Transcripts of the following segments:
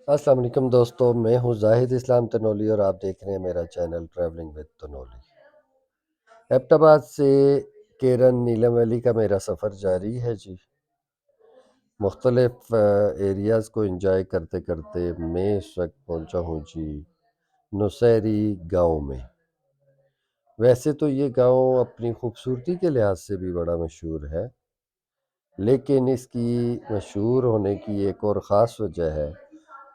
अस्सलाम वालेकुम दोस्तों, मैं हूँ जाहिद इस्लाम तनोली और आप देख रहे हैं मेरा channel travelling with Tanoli. Abbottabad से केरन नीलम वैली का मेरा सफ़र जारी है जी। मुख्तलिफ एरियाज़ को इंजॉय करते करते मैं इस वक्त पहुँचा हूँ जी नौशहरी गांव में। वैसे तो ये गांव अपनी खूबसूरती के लिहाज से भी बड़ा मशहूर है, लेकिन इसकी मशहूर होने की एक और ख़ास वजह है,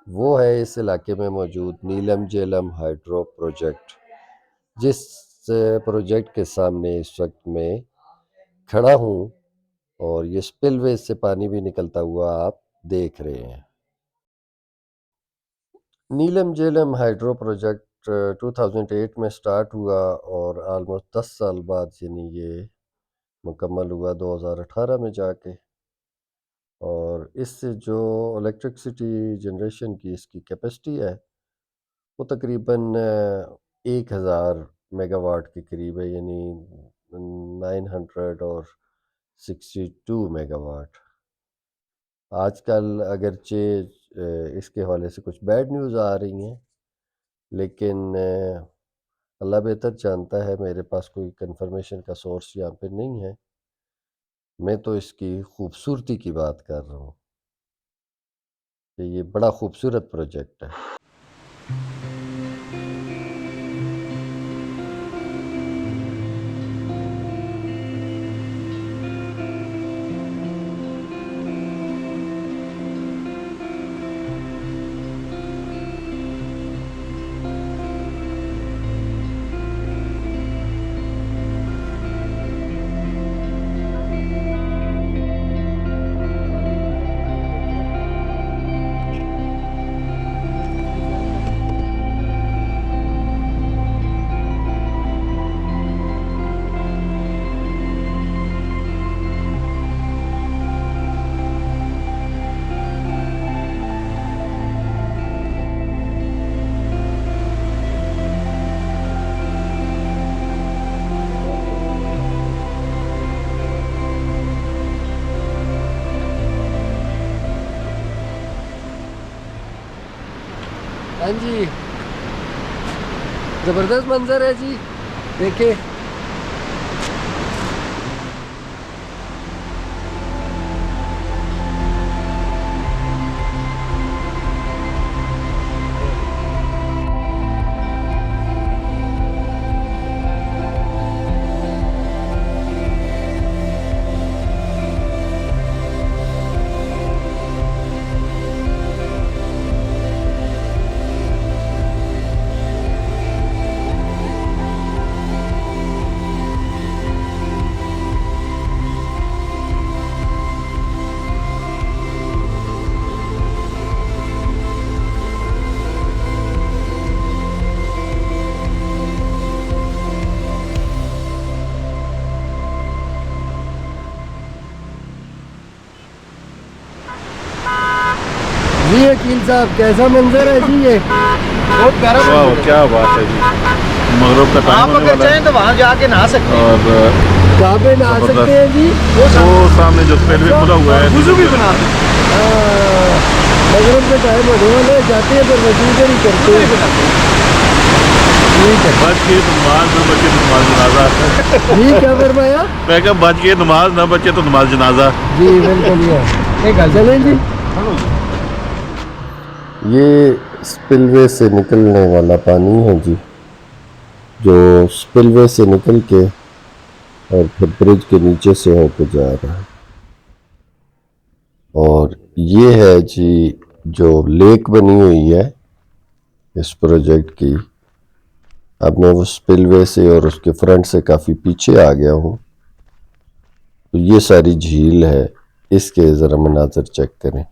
वो है इस इलाके में मौजूद नीलम झेलम हाइड्रो प्रोजेक्ट, जिस प्रोजेक्ट के सामने इस वक्त मैं खड़ा हूँ और ये स्पिलवे से पानी भी निकलता हुआ आप देख रहे हैं। नीलम झेलम हाइड्रो प्रोजेक्ट 2008 में स्टार्ट हुआ और ऑलमोस्ट 10 साल बाद यानी ये मुकम्मल हुआ 2018 में जाके। और इससे जो इलेक्ट्रिसिटी जनरेशन की इसकी कैपेसिटी है वो तकरीबन 1000 मेगावाट के करीब है, यानी 962 मेगावाट। आजकल अगरचे इसके हवाले से कुछ बैड न्यूज़ आ रही हैं, लेकिन अल्लाह बेहतर जानता है, मेरे पास कोई कंफर्मेशन का सोर्स यहाँ पे नहीं है। मैं तो इसकी खूबसूरती की बात कर रहा हूँ कि ये बड़ा खूबसूरत प्रोजेक्ट है। हाँ जी, ज़बरदस्त मंजर है जी, देखिए। जी वकील साहब, कैसा मंजर है जी ये? बहुत प्यारा वाह, क्या बात है जी। मगरिब का टाइम आप होने अगर वाला चाहें है तो वहाँ जाके नहा सकते हैं और कहाँ पे नहा सकते हैं जी? वो सामने जो स्पेलवे खुला हुआ है, वुज़ू भी बना सकते मगरिब का टाइम होने वाला है, जाते हैं पर वजू इधर ही करते हैं। ठीक है, बच के नमाज न बचे तो नमाज जनाजा। जी क्या फरमाया? मैं क्या, बच के नमाज न बचे तो नमाज जनाजा। जी बिल्कुल ये चलें जी। ये स्पिलवे से निकलने वाला पानी है जी, जो स्पिलवे से निकल के और फिर ब्रिज के नीचे से होकर जा रहा है। और ये है जी जो लेक बनी हुई है इस प्रोजेक्ट की। अब मैं वो स्पिलवे से और उसके फ्रंट से काफ़ी पीछे आ गया हूँ, तो ये सारी झील है, इसके ज़रा मनाज़र चेक करें।